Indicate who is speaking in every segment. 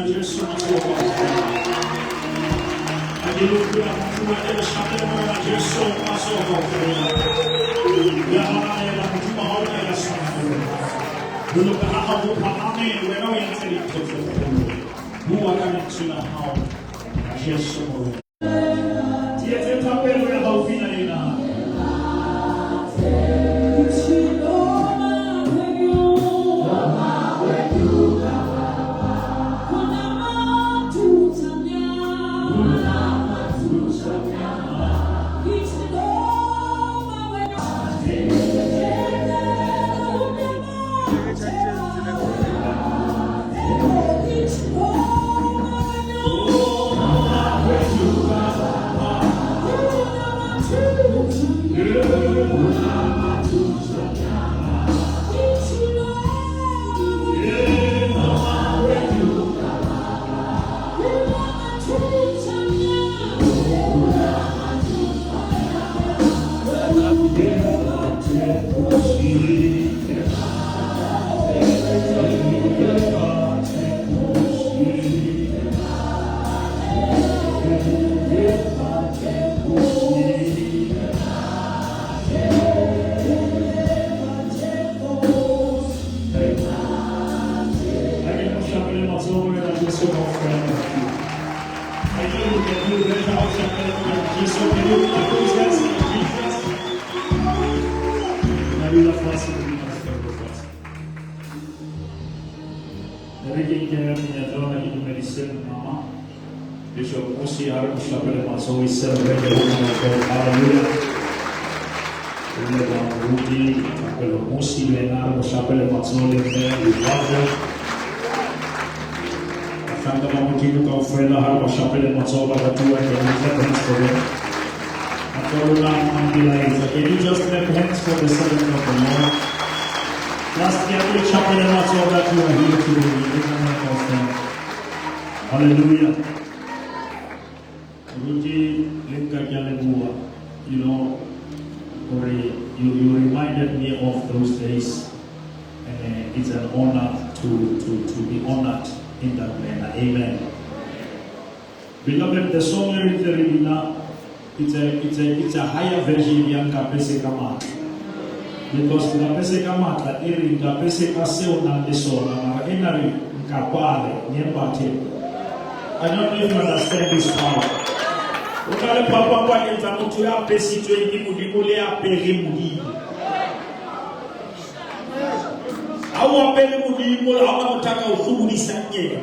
Speaker 1: Gesù Alleluia, Tua deve sapere Gesù passo ya la kutima hona ya sana dulu kahabu pahame wena yang seri toto buwa kami suna hao Yesu dia tetap ya hau fina ina Bishop Musi Arab Shapel Maso we celebrate the woman of God. Hallelujah. Rudy, Shapel Musi, Leonardo Shapel Maso, we love them. I thank the Lord to look out for the heart of Shapel Maso, but I do and lift hands for them. And for the can you just lift hands for the servant of the Lord? Last year, we Shapel Maso that you are here today. Lift hands of them. Hallelujah. Rudy, you know, you reminded me of those days, and it's an honor to be honored in that manner. Amen. Beloved, the song it's a higher version of Kapese Kamat. Because Kapese Kamat, Eri Kapese Kaseo Nandesona, Enari Kapale, Nyempate. I don't know if you understand this part. Ukale papa kwa nita mtu ya pesi tuengi mudimule ya peri mudimu. Awa peri mudimu, awa mutaka ufumu ni sanye.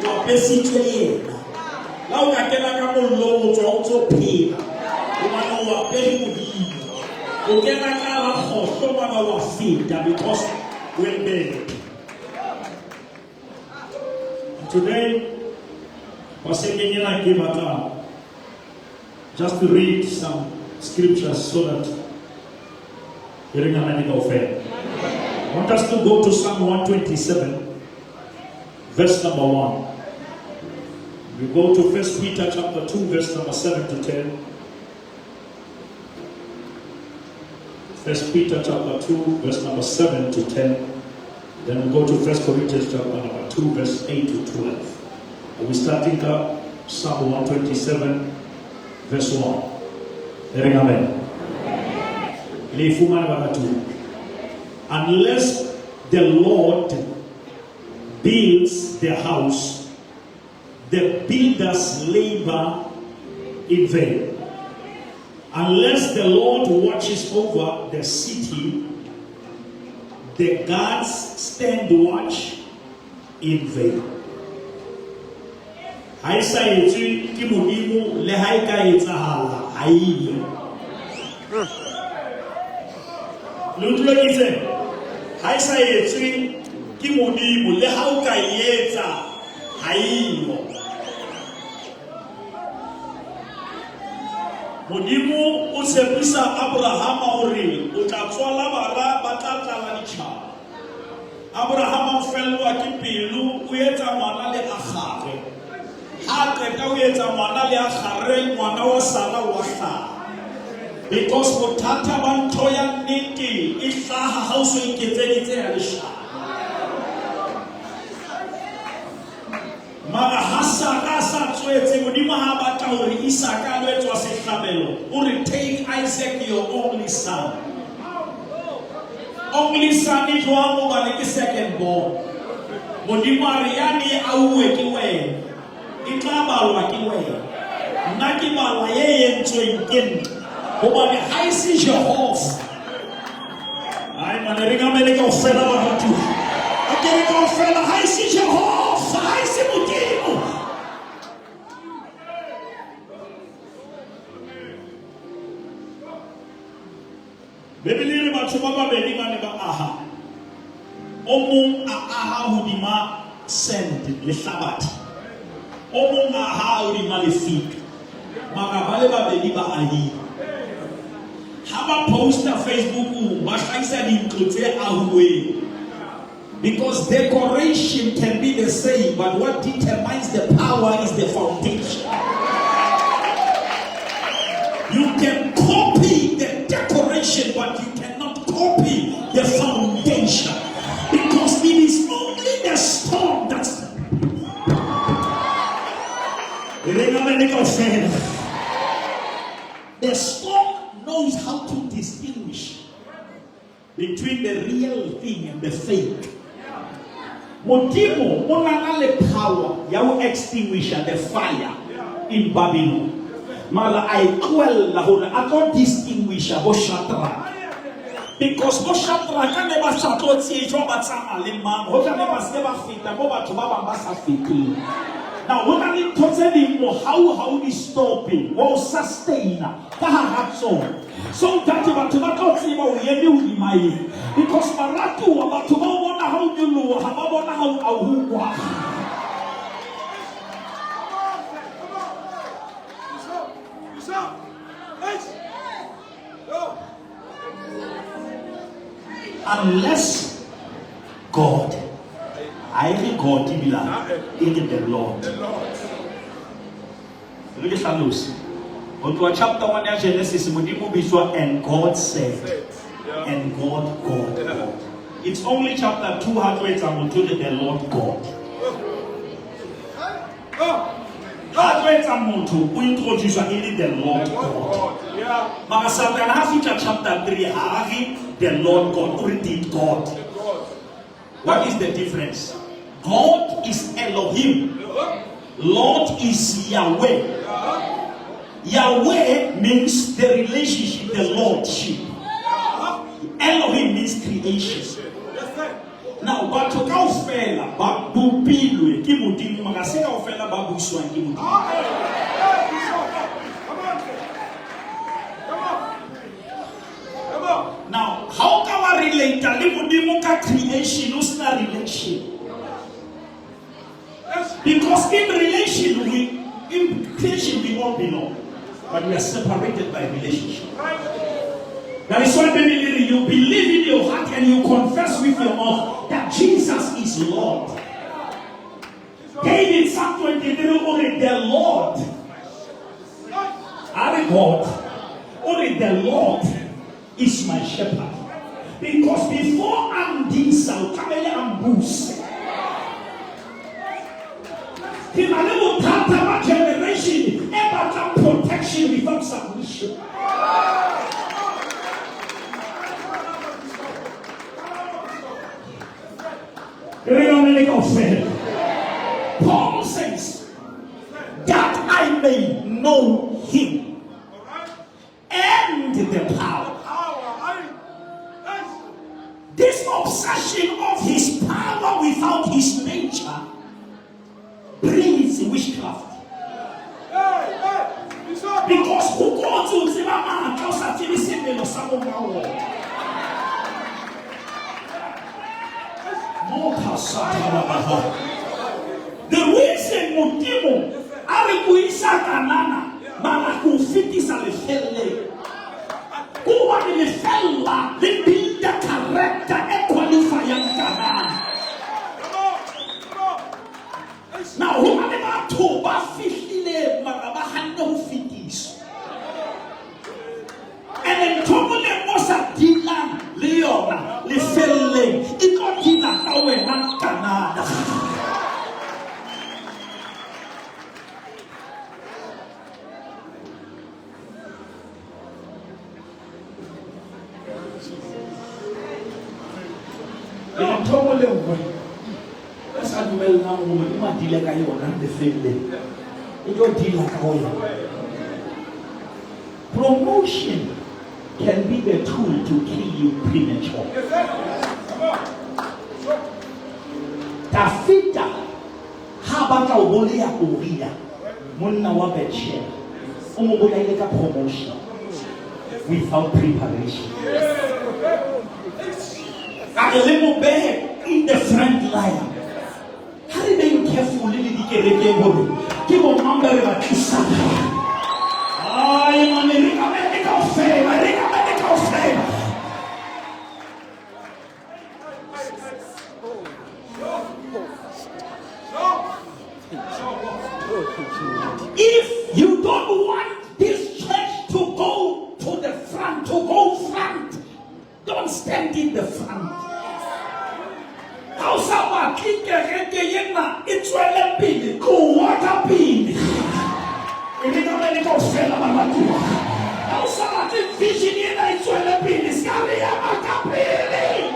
Speaker 1: Wa pesi tuengi. Lau kakena kama ulomo tuwa uto pera. Umano wa peri mudimu. Ukena kama hoshoma na wafita because we're big. Today, just to read some scriptures so that you're going to fair. I want us to go to Psalm 127, verse number 1. We go to 1 Peter chapter 2, verse number 7 to 10. 1 Peter chapter 2, verse number 7 to 10. Then we go to 1 Corinthians chapter number 2, verse 8 to 12. We're starting up Psalm 127, verse 1. Amen. Unless the Lord builds the house, the builders labor in vain. Unless the Lord watches over the city, the guards stand watch in vain. Haisa yetu kimunimu lehaika yetahala haiyo. Lutlo kite. Haisa yetu kimunimu lehauka yeta haiyo. Mudimu usepisa Abrahama ori utatwala bara batata lanicha. Abrahama mfelu akipilu uyeta mwanale akhare. Because Mutata Bantoya Niki Ishaha house in Kiteri. Mara hasaka sa tswetse modimo ha batla hore Isaka lo etswa sehlabelo o re take Isaac your only son. Only son is one over the second born. Modimo a re yane a uwe ke wena. E tla balwa ke wena. Nna ke balwa ye entsweng ke nna. Hobane ha e se Jehova. Ai mane re ngamele kaofela batho. A ke re kaofela ha e se Jehova, ha e se Modimo. Bebele re batho ba babedi ba ne ba aha. O mong a aha hodima sand le hlabathi. O mong a aha hodima lefika. Mara ba le babedi ba ahi. Ha ba posta Facebook ba hlahisa dintlo tse ahuweng. Because decoration can be the same, but what determines the power is the foundation. You can copy the decoration, but you cannot copy the foundation. Because it is only the stone that's... The stone knows how to distinguish between the real thing and the fake. Modimo onana le power ya o extinguish the fire in Babylon. Mala I kwell la hore a go distinguish bo Shadrach. Because bo Shadrach ka ne ba shatlotsi jo ba tsama le mang ho tla ne ba se ba fita mo batho ba bang ba sa fiteng. Now when I totse di mo how di stopping wo sustain ka ha so that batho ba totse ba o yedi o di mai because maratu wa batho ba bona how di lo ha ba bona how a hukwa. Unless God, I think God in the Lord. Look at that loose. On to chapter 1 of Genesis, and God said, and God. It's only chapter 2 where it's the Lord God. We introduce the Lord God. But chapter 3, the Lord God, or indeed God. What is the difference? God is Elohim. Lord is Yahweh. Yahweh means the relationship, the Lordship. Elohim means creation. Now, but to go fella, but do pilwe, Kimudi, Magaseka fella, Babu Swan, Kimudi. Now, how can I relate to creation? No relation. Because in creation we all belong, but we are separated by relationship. That is why you believe in your heart and you confess with your mouth that Jesus is Lord. David Psalm 23 only the Lord. Are God? Only the Lord is my shepherd. Because before I'm this, I'll come and boost. In my little Tata generation, ever protection without submission. Paul says that I may know him and the power. This obsession of his power without his nature breeds witchcraft. Because who goes to Zimmerman tells us to listen to someone. The reason Modimo Arikuisa Kanana Malakufiti Salefele Kuwa Nilefella the build the character and qualify Kanana. Now who are about to Bafile Marabahano Fitis and then Tomole Mosa Dylan Leona Lefele Ikokina Awe Canada.
Speaker 2: sa dumelang gore o madile ka yona lefeleleng e tlo dila ka go yona. Promotion can be the tool to kill you premature. Tafita ha ba ka o boleya Uria monna wa Betsheba o mo bolaile ka promotion without preparation. A little bit in the front line. How are they careful in the kereke? Give a number of kisa. I am a medical favor. Medical favor. If you don't want this church to go to the front, don't stand in the front. How sama kikereke yena itwele pili kuwata pili. Ilika medical favor mamatu. How sama vision yena itwele pili skali ya makapili.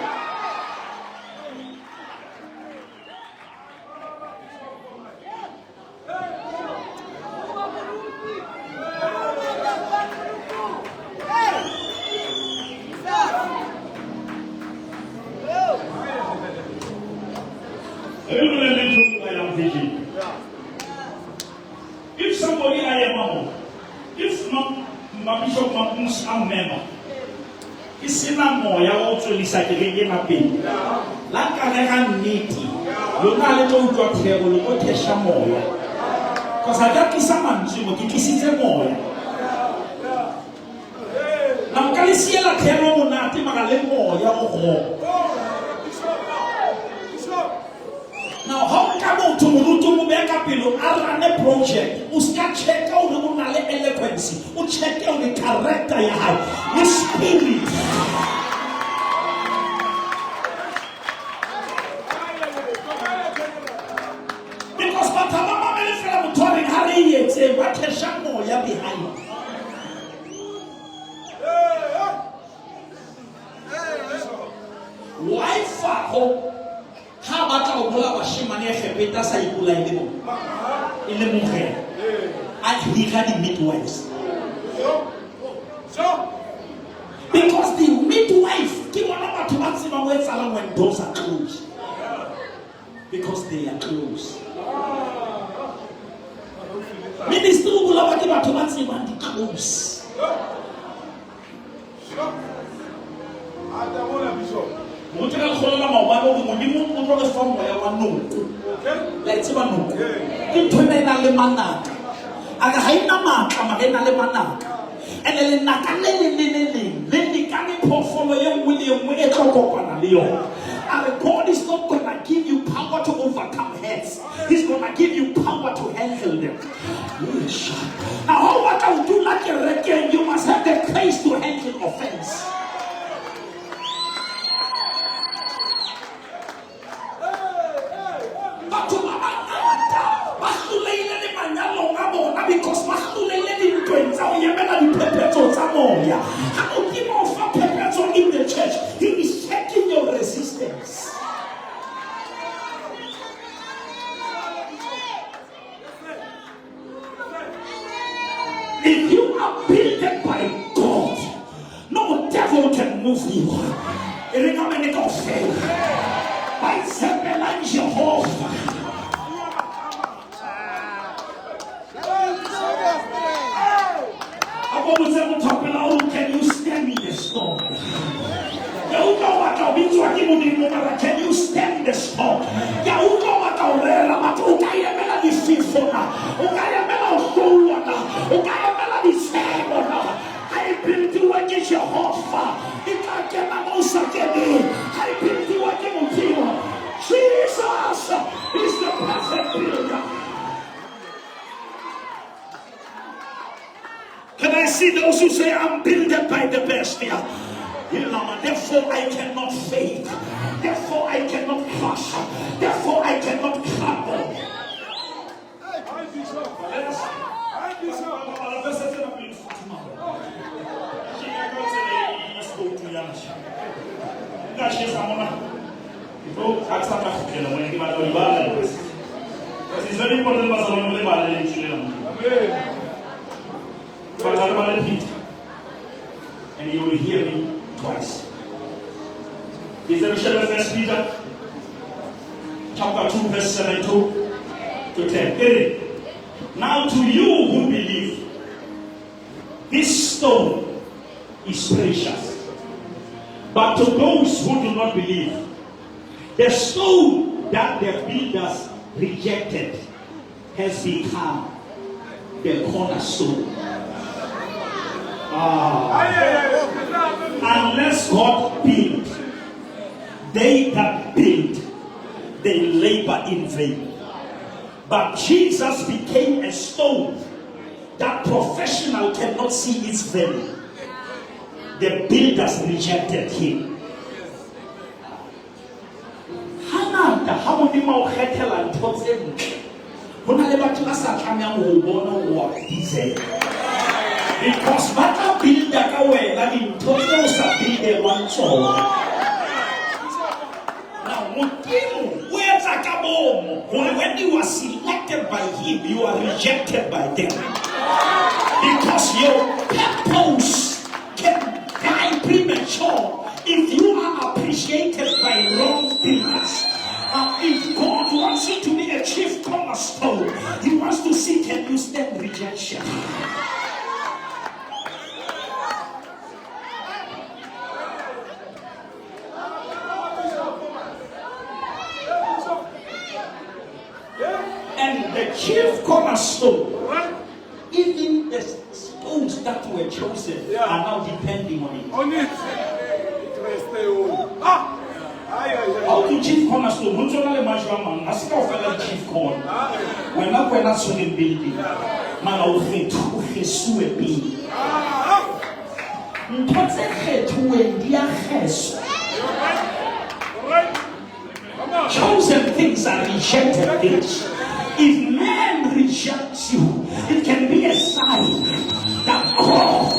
Speaker 2: If somebody I am, if my bishop Mamus am member, it's in a more ya also lisakege na pin. La kanga niti. Yo na le to got here o lo kesha moya. Cause I got kisama nzimo kikisize moya. Na mkalisia la kero monati magale moya o. Now, how come to Mubeka Pilo, I run a project? You start check out the eloquence, you check out the character you have, your spirit. Because Patamama Melfram told Harry, it's a what a shamo ya behind. Why for how about our Shimania Fepeta Saikula in the Muhe? And he had the midwives. Because the midwife give one number to maximum when Salam when doors are closed. Because they are closed. Minister will have given to maximum the close. Montreal Hola Mawano, Modimu, Montreal from where one no. Let's even know. Intonena Lemana. Agahaina Maka, Mahena Lemana. And then Nakalene, then the coming portfolio William Wetokopana Leo. And God is not going to give you power to overcome heads. He's going to give you power to handle them. Now, how about I do like a reckon? You must have the grace to handle offense. Because in the church, he is checking your resistance. If you are built by God, no devil can move you. By Zebel Jehovah. Can you stand the storm? Can you stand the storm? I built you against Jehovah. I built you against you. Jesus is the perfect builder. Can I see those who say, I'm built by the best here? Therefore I cannot fade. Therefore I cannot crush. Therefore I cannot crumble.
Speaker 1: very important for someone to but I'm going to repeat, and you will hear me twice. Is there a share of 1 Peter chapter 2, verse 7 to 10? Now to you who believe, this stone is precious. But to those who do not believe, the stone that the builders rejected has become the cornerstone. Unless God build, they that build, they labor in vain. But Jesus became a stone that professional cannot see its value. The builders rejected him. Because what build that way, that in total build one soul. Now, when you are selected by him, you are rejected by them. Because your purpose can die premature if you are appreciated by wrong builders. If God wants you to be a chief cornerstone, he wants to see can you stand rejection. And the chief cornerstone, even the stones that were chosen are now depending on it. How to chief cornerstone? Who's on the man? I still feel like chief corn. We're not so in building. Man, I'll hate to pursue a being. What's a head to a dear house? Chosen things are rejected things. If man rejects you, it can be a sign that God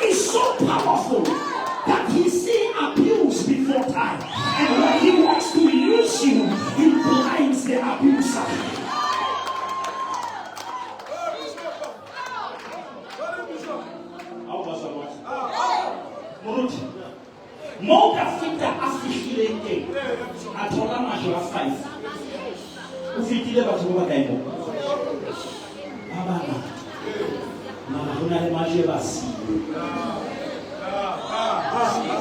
Speaker 1: is so powerful that he sees abuse before time. And when he wants to use you, he blinds the abuser. Moga fita afishilenge atola majora 5 ufitile batu bakaimo abana na kuna le majora si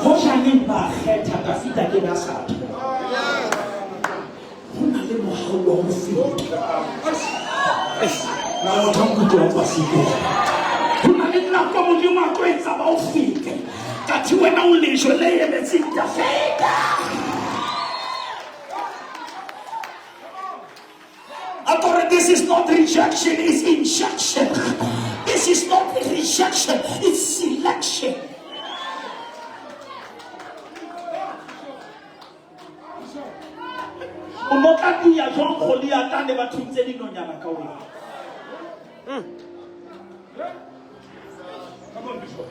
Speaker 1: hoja nimba heta tafita ke basato kuna le mohaulo ufita na utangu to pasiko kuna le la como de uma coisa ba ufita kati wena ulisho leye mezinda feda. This is not rejection, it's injection. This is not rejection, it's selection. Umokati ya John Kholi atande bathuntseni nonyana ka wena. Come on, Bishop.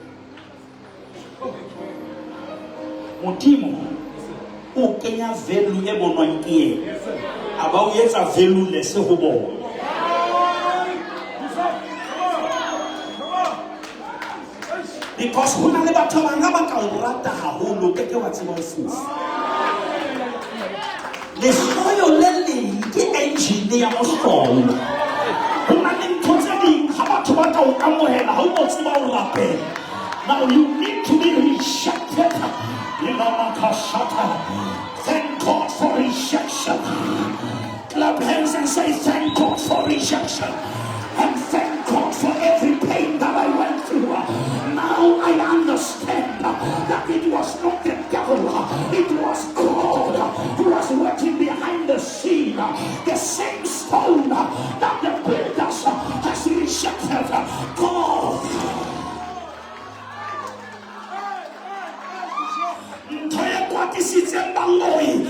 Speaker 1: Motimo o kenya value e bonwang ke ena aba o etsa value less ho bona. Because hona le batho ba nga ba ka o rata haholo ke wa tseba o fufa le soyo le leng ke engine ya mo sono hona le ntho tse ding ha batho ba ka o amohela ha o mo tseba o rapela. Now you need to be rejected. Thank God for rejection. Clap hands and say thank God for rejection. And thank God for every pain that I went through. Now I understand that it was not the devil, it was God who was working behind the scene. The same stone that the builders has rejected. God. This is a balloon.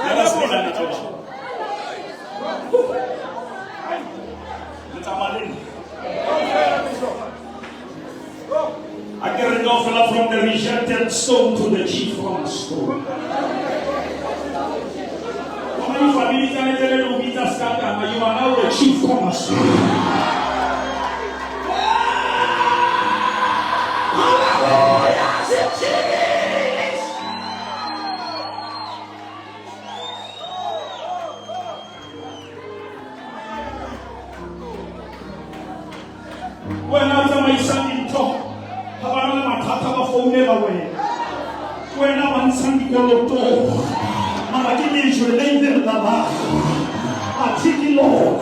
Speaker 1: Let us I get it off from the rejected stone to the chief cornerstone. How many families can I tell you you are now the chief cornerstone? When after my son in talk, Havana Matata for never way. When I want Sandy Coloto, Mamma should name them Lava. Atiki Lord.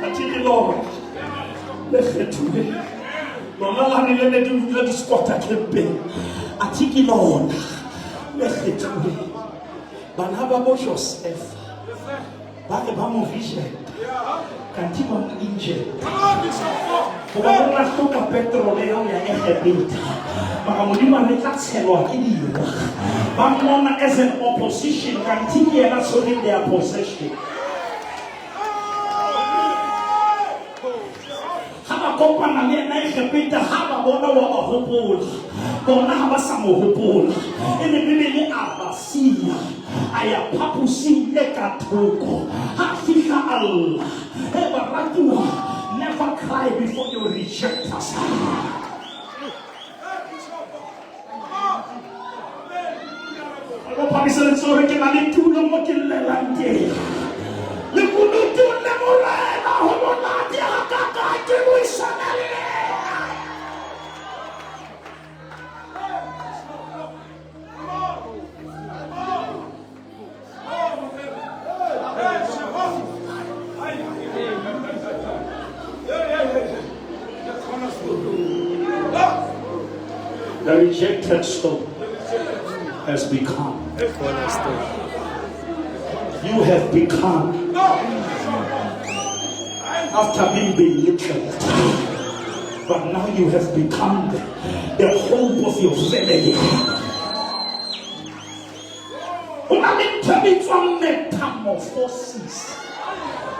Speaker 1: Atiki Lord. Let's get to it. Lolani let the squatter can be. Atiki Lord. Let's get to it. Banaba Joseph. Back about vision. Can't injured. Pokoknya suka petroleo yang hebita. Maka mulima mereka selo ini. Bangona as an opposition continue not solving their possession. Haba kompana ni naik hebita haba bona waba hopul. Bona haba samo hopul. Ini bili abasia. Aya papusi ekatuko. Hafika Allah. Never cry before you reject us. Ako pabisan sorry ke nani tulong mo kilelante. Lebunutu na morena homonati akakati mo isanali. The rejected stone has become. You have become. After being belittled, but now you have become the hope of your family. Metamorphosis.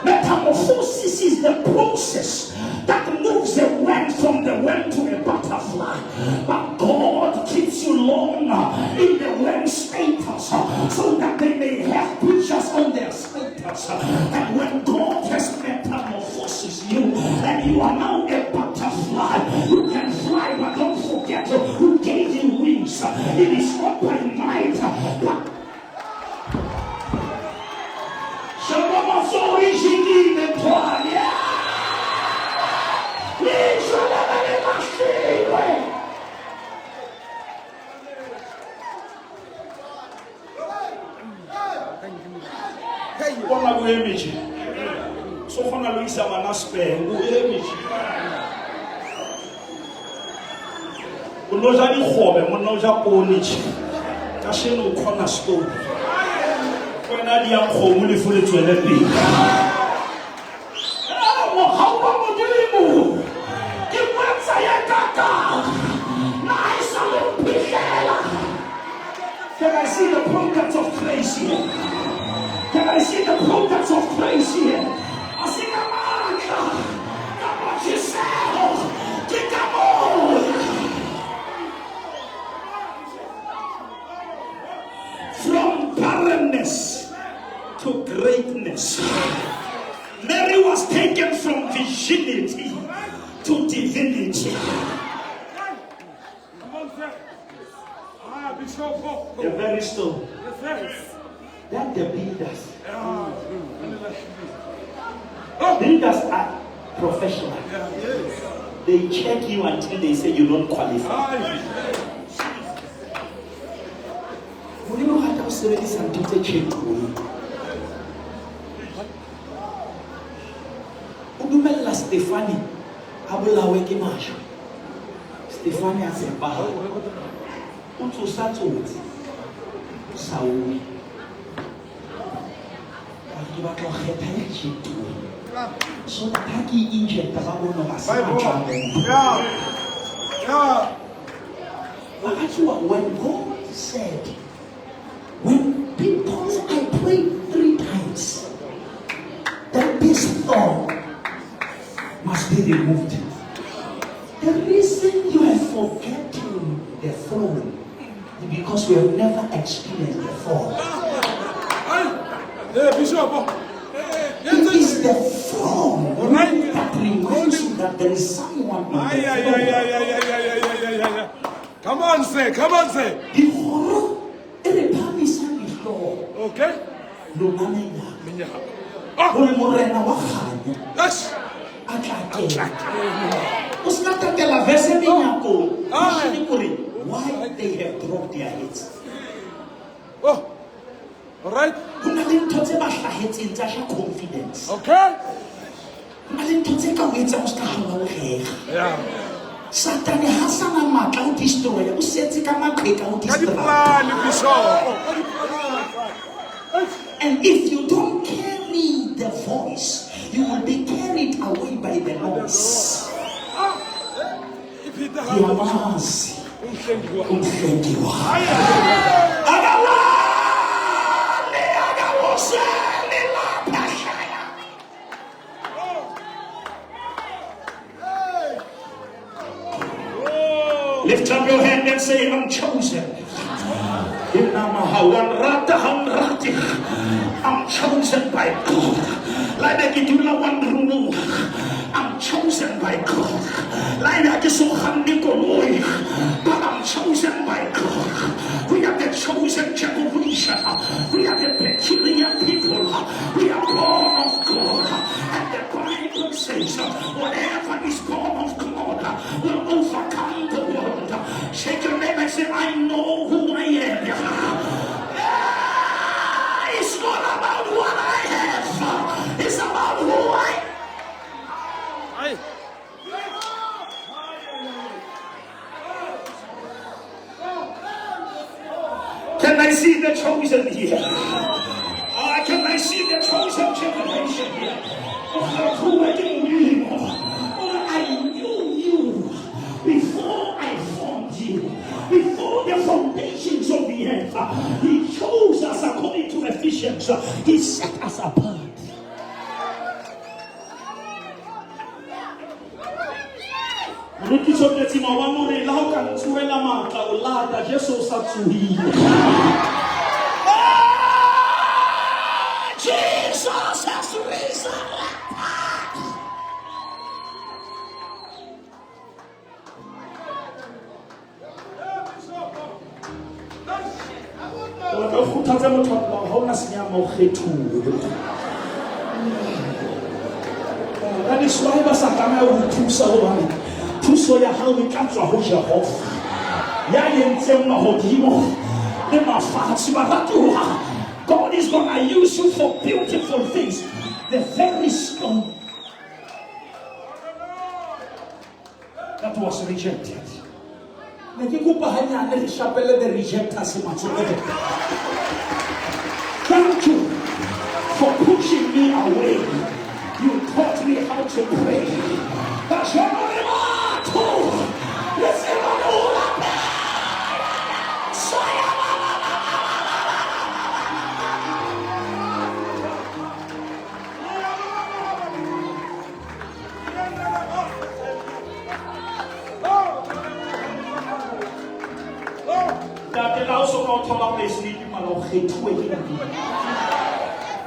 Speaker 1: Metamorphosis is the process that moves a worm from the worm to a butterfly. But God keeps you long in the worm status so that they may have pictures on their status. And when God has metamorphosis you, and you are now a butterfly, you can fly, but don't forget who gave you wings. It is not by might, but so for now, Luisa Manaspe, who image. Unoja ni khobe, unoja ponich. Kashino cornerstone. When I am home, we fully to let me. How about you? Give what's a kaka. Nice and can I see the products of grace here? Can I see the products of grace here? I see the mark. Come on, yourself. Come on. From barrenness to greatness, Mary was taken from virginity to divinity. The very stone that the builders are professional. They check you until they say you don't qualify. Would you know how to say this and to check you? Udumela Stefani Abulawe Kimasho. Stefani has a bar. Unto Saturday, Saul. So the Taki injured the Bible no
Speaker 2: When God said, when because I prayed 3 times, that this thorn must be removed. The reason you are forgetting the throne is because we have never experienced the fall. It is the throne that reminds you that there is someone on the throne.
Speaker 3: Come on, say.
Speaker 2: The horror,
Speaker 3: okay. Yes.
Speaker 2: Why they have dropped their heads?
Speaker 3: Oh, all right.
Speaker 2: Confidence.
Speaker 3: Okay.
Speaker 2: Yeah. Satan has a matla o destroy o setse ka maqheka o destroy. And if you don't carry the voice, you will be carried away by the noise. Lift up your hand and say, I'm chosen. I'm chosen by God. I'm chosen by God. But I'm chosen by God. We are the chosen generation. We are the peculiar people. We are born of God. And the Bible says, whatever is born of God will overcome the world. Shake your neighbor and say, I know who I am. It's not about what I have. It's about who I am. Can I see the chosen here? Can I see the chosen generation here? I knew you before I formed you. Before the foundations of the earth, He chose us according to Ephesians. He set us apart. Jesus has risen. That is why basakama utusa obani tuso ya hawi katwa hoja hof ya yentema hodimo ne mafati baratu. God is gonna use you for beautiful things. The very stone that was rejected. Thank you for pushing me away. You taught me how to pray. That's your also not talk about sleeping alone.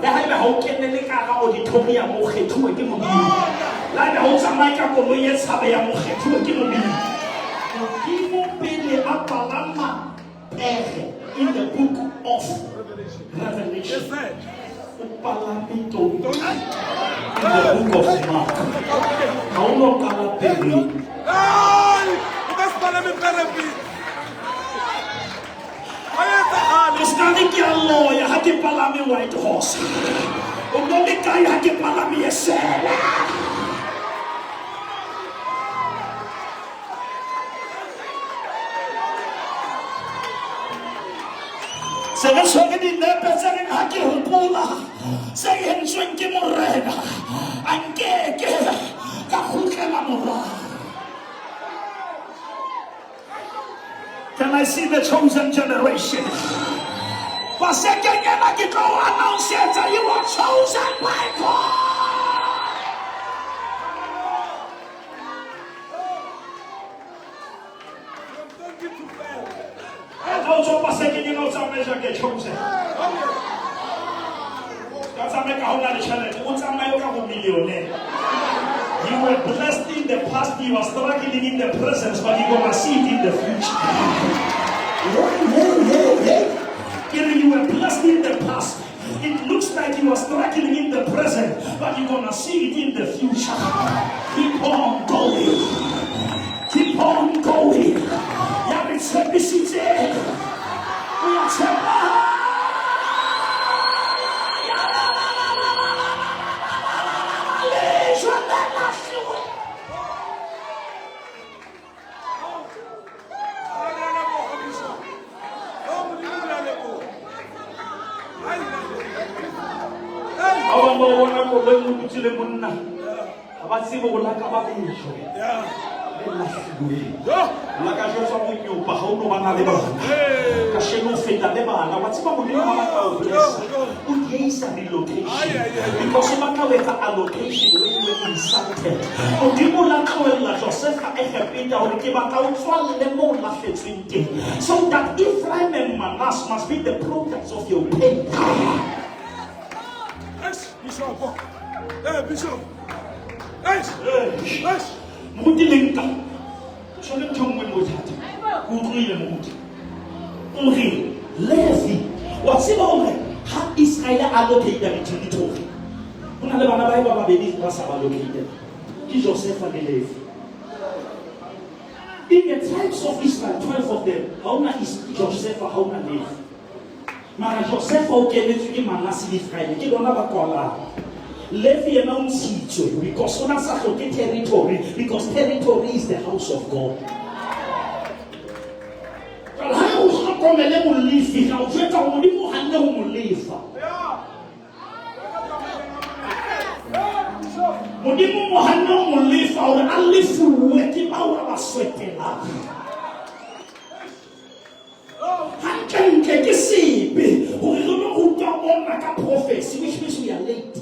Speaker 2: Ya haeba ha o kenele ka ga auditorium o kgethuwe ke modimo. La haeba o tsamaya ka koloi e tshabe ya mo kgethuwe ke modimo. Modimo pele a palama pege in the book of Revelation. O palame tonga in the book of Mark. Ha o no kala pele.
Speaker 3: O ka se palame pele.
Speaker 2: Standing here, lawyer, I can palami white horse. Only guy I can palami a cell. Say, so in the person in Haki Hukula, say, and swing Kimurena, and get Kahukalamura. Can I see the chosen generation? Vasekenyana ke tlo announce that you are chosen by God. Also vasekenyana o tsamaya ke chosen. Ka tsamaya ka hona le challenge, o tsamaya ka go millionaire. You were blessed in the past, you are struggling in the present, but you're gonna see it in the future. You were blessed in the past. It looks like you are struggling in the present, but you're gonna see it in the future. Keep on going. Keep on going. We are so that Ephraim and Manasseh must be the products of your pain.
Speaker 3: Yes, Bishop. Hey, Bishop. Yes.
Speaker 2: Mudilinka. Shole tongwe mothatha. Utlwile motho. Uri, Levi. Watsiba hore ha Israel allocated territory. Hona le bana ba babedi ba sa allocated. Ke Joseph and Levi. In the tribes of Israel, 12 of them, hauna is Joseph, hauna Levi. Mara Joseph o kenetswe ke Manasseh le Ephraim. Ke bona ba kwala. Levi announced it because on a territory, because territory is the house of God. Which means we are late.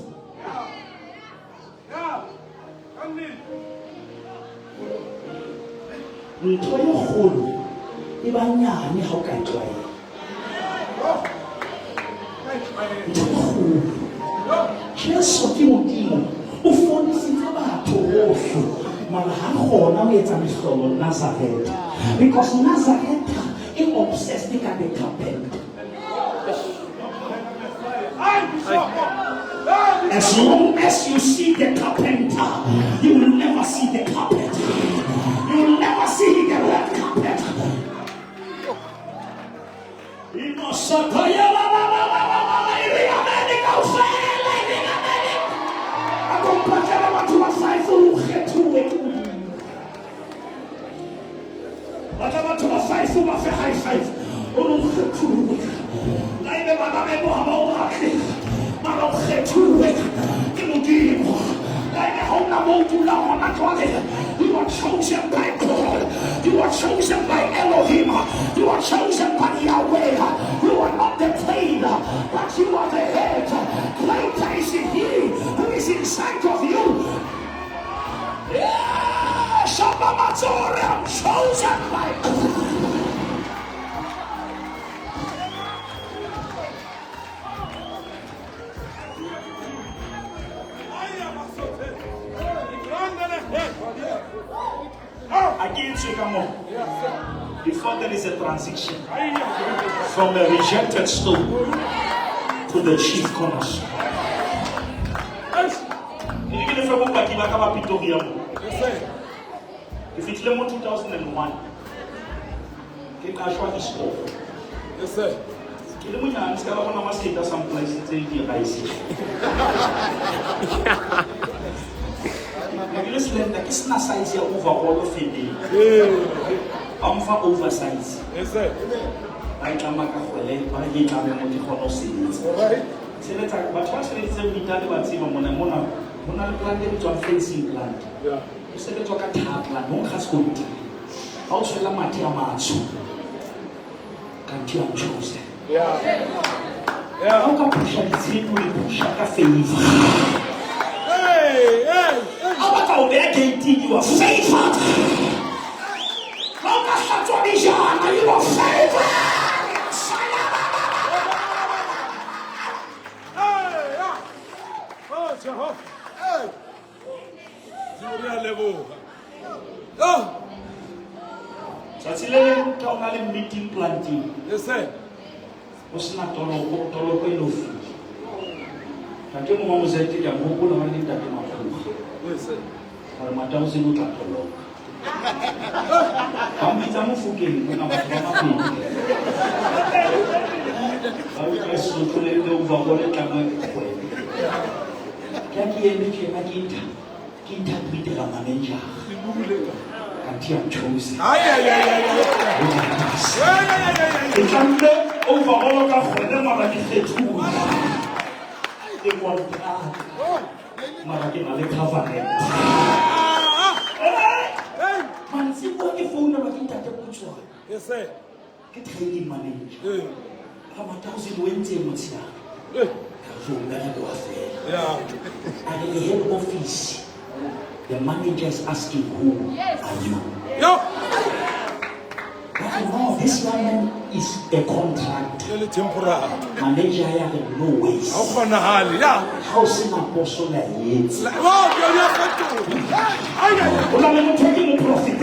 Speaker 2: Ntho e kgolo e ba nyane ha o ka tlwaela. Ntho e kgolo Jesu ke Modimo o fodisitse batho bohle mara ha kgona o etsa mehlolo Nazareth because Nazareth is obsessed with the carpenter. As long as you see the carpenter, you will never see the carpet. You will never see the red carpet. You are chosen by God. You are chosen by Elohim. You are chosen by Yahweh. You are not the tail, but you are the head. Greater is He who is inside of you. I'm chosen by God. Again, come on. Before there is a transition from a rejected stone to the chief cornerstone. If it's Lemon 2001, get Ashwa is over.
Speaker 3: Yes, sir.
Speaker 2: Someplace in the it's not size here overall of it. I'm for oversize.
Speaker 3: Yes, sir.
Speaker 2: I come back for late, but I get out of the corner seats.
Speaker 3: Alright.
Speaker 2: So let's talk about what's the done about Simon Mona planted to a fencing plant.
Speaker 3: Yeah.
Speaker 2: You said let's talk at Tapland, no has good. Also, La Matia Machu. kanti uyamchoose.
Speaker 3: Yeah.
Speaker 2: How ka pusha ditshepo le pusha ka favor?
Speaker 3: Hey.
Speaker 2: How ka o beya gate-ing you are favored? How ka hlatswa dijana you are favored?
Speaker 3: Oh, Jehovah. Hey. Gloria level. Oh.
Speaker 2: Tsatsi le leng ka o na le meeting planting.
Speaker 3: Yes, sir.
Speaker 2: O sena toloko e lo fila. Ntate mo mo zete ka mo bona ba le ntate makgolo.
Speaker 3: Yes, sir.
Speaker 2: Re mata o se mo tla toloka. Ba mbitsa mo fokeng bona batho ba mabedi. Ba o ka se tlole le o ba gore tla mo kgwebo. Ke eme ke ma kinta. Kinta pitela manager. Kanti amchoose.
Speaker 3: Ay.
Speaker 2: Ke tlamile overall ka kgwele mara ke kgethuwa. Ke contract. Mara ke na le covenant. Mansi bo ke founa ba ke ntate Putswa.
Speaker 3: Yes, sir.
Speaker 2: Ke training manager.
Speaker 3: Hey.
Speaker 2: Ka matausi le wentse motshia.
Speaker 3: Hey.
Speaker 2: Ka founa ka go afela.
Speaker 3: Yeah.
Speaker 2: And in the head office, the manager is asking, who are you?
Speaker 3: Yo.
Speaker 2: No, this man is a contract.
Speaker 3: Ele temporary.
Speaker 2: Manager ya have no ways.
Speaker 3: How khona hali? Yeah.
Speaker 2: How sin apostle la yetsi.
Speaker 3: Oh, you're fatu. Ay.
Speaker 2: Ona le motho mo profit. I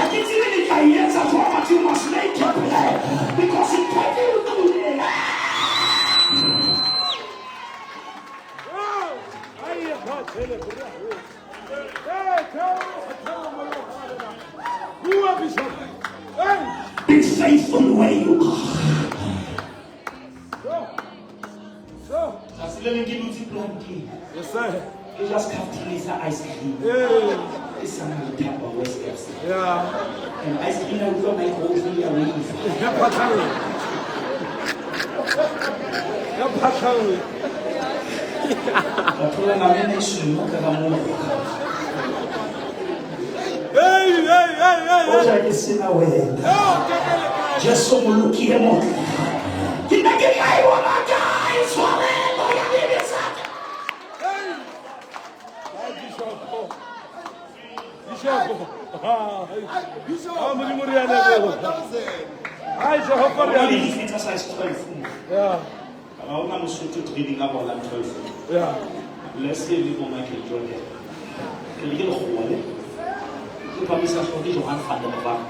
Speaker 2: can see the guy yetsa for what you must make it play because it take you to the be faithful where you are. That's the little guilty planting.
Speaker 3: Yes, sir.
Speaker 2: You just have to miss the ice cream.
Speaker 3: Yeah.
Speaker 2: It's something to tap on West Coast.
Speaker 3: Yeah.
Speaker 2: And ice cream, I will make whole thing away. Just so look here more. You make it like one of guys forever. Let's say we go Michael Jordan.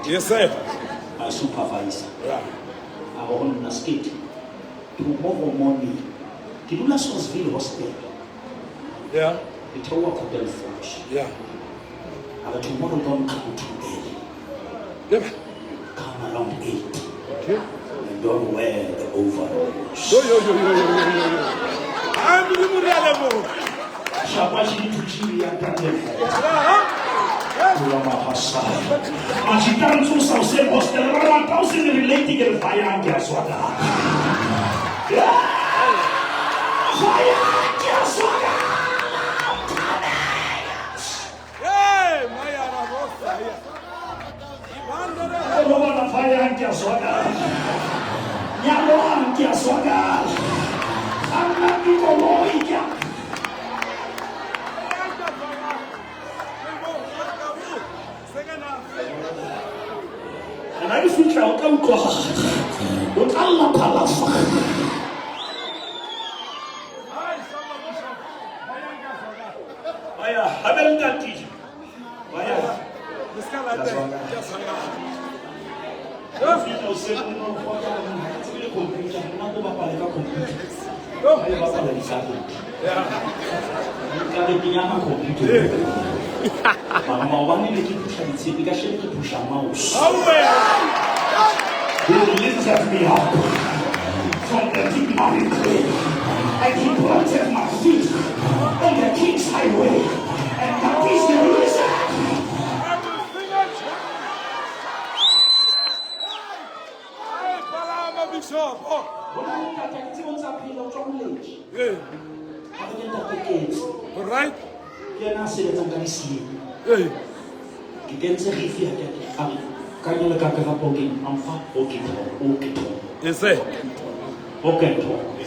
Speaker 3: Yes, sir.
Speaker 2: My supervisor.
Speaker 3: Yeah.
Speaker 2: I own a skate. Tomorrow morning, the Lula Sosville Hospital.
Speaker 3: Yeah.
Speaker 2: The tower of the Forge.
Speaker 3: Yeah.
Speaker 2: And tomorrow don't come too early.
Speaker 3: Yeah.
Speaker 2: Come around 8.
Speaker 3: Okay.
Speaker 2: And don't wear the overalls.
Speaker 3: Yo. I'm the Murialemo.
Speaker 2: Shabashi to Chili and Daniel. Relating the fire and gas water. Fire and gas water.
Speaker 3: Hey, Maya Rabosa.
Speaker 2: Fire and gas water. Yellow and gas water. I'm not going to and I think I'll come to with Allah Palafa. Maya, haven't that teach? Maya,
Speaker 3: this guy like that. Just hang out.
Speaker 2: Mama, one day you push and see because she can push a mouse. Who lifts me up from the deep mountain clay. I keep planted my feet on the King's Highway, and that is the reason.
Speaker 3: Bishop. Oh.
Speaker 2: Yeah.
Speaker 3: All right.
Speaker 2: Hey. Kan jy lekker gaan poking? Amfa, poking.
Speaker 3: Yes, sir.
Speaker 2: Okay,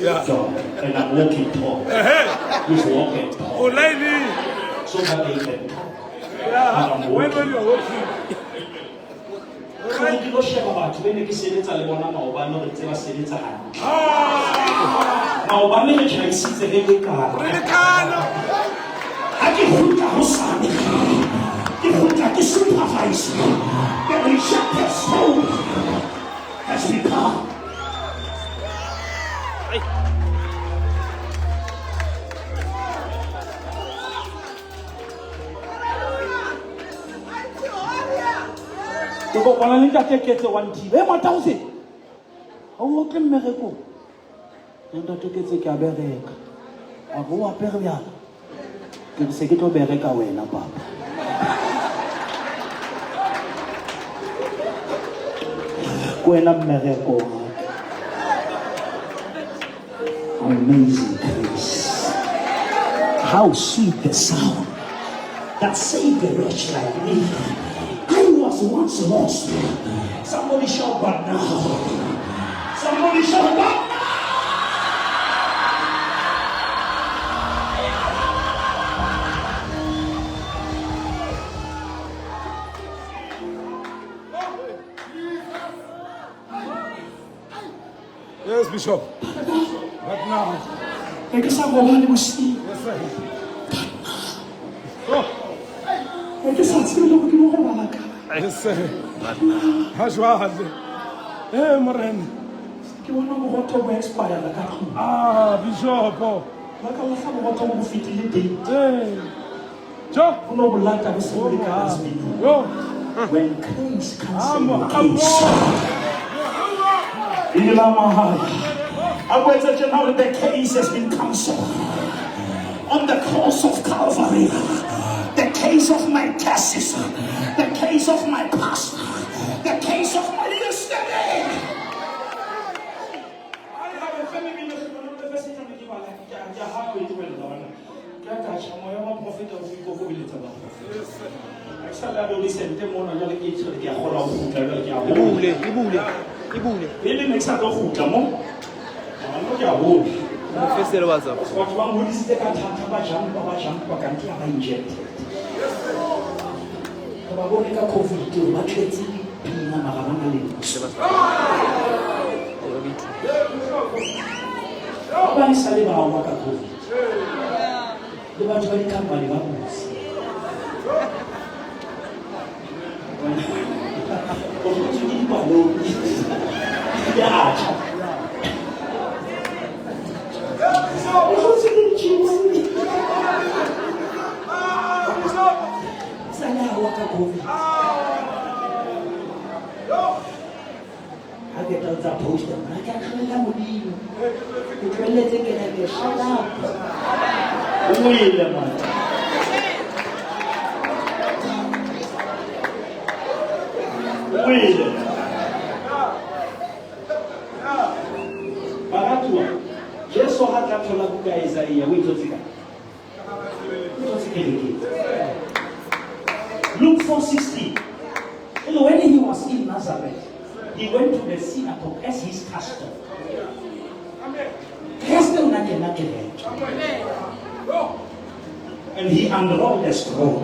Speaker 3: Yeah.
Speaker 2: so, and I'm walking tall.
Speaker 3: Hey,
Speaker 2: He's walking tall.
Speaker 3: Olaini.
Speaker 2: So that they can talk.
Speaker 3: Yeah. When you're walking.
Speaker 2: So ke lo sheba batho bene ke sebetsa le bona maobane re tseba sebetsa hantle. Maobane re tjhaisitse le lekala.
Speaker 3: Re lekala.
Speaker 2: Ha ke hutla hosane. Ke hutla ke supervise. The rejected soul has become. Go bona le ntate ketse wa nthibe mata o se ha o tle mmereko ntate ketse ke a bereka a go apere bjala ke se ke tlo bereka wena papa wena mmereko amazing grace how sweet the sound that saved a wretch like me. Was once lost. Somebody shout back now. Somebody shout back now.
Speaker 3: Yes, Bishop. But now.
Speaker 2: Because I'm going to see.
Speaker 3: Yes, sir.
Speaker 2: Because I'm still looking over my car.
Speaker 3: Yes, sir. Hajwad. Eh, Moren.
Speaker 2: Ke bona go to go expire la ka.
Speaker 3: Ah, Bishop.
Speaker 2: Ba ka la go to go fitile date.
Speaker 3: Eh. Jo.
Speaker 2: No go lata be se le ka asbini.
Speaker 3: Yo.
Speaker 2: When grace comes
Speaker 3: Amo.
Speaker 2: in la mahal. I wait that you know that the case has been cancelled on the cross of Calvary. The case of my cases, the case of my past, the case of my yesterday. Luke 4:16. When he was in Nazareth, he went to the synagogue as his custom. And he unrolled the scroll.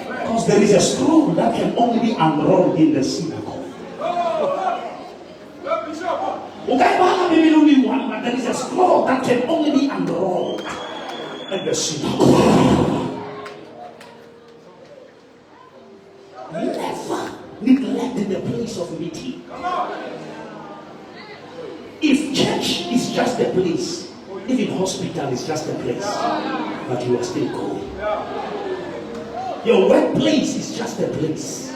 Speaker 2: Because there is a scroll that can only be unrolled in the synagogue. But there is a scroll that can only be unrolled in the synagogue. Never neglect the place of meeting. If church is just a place, even hospital is just a place, but you are still going. Your workplace is just a place.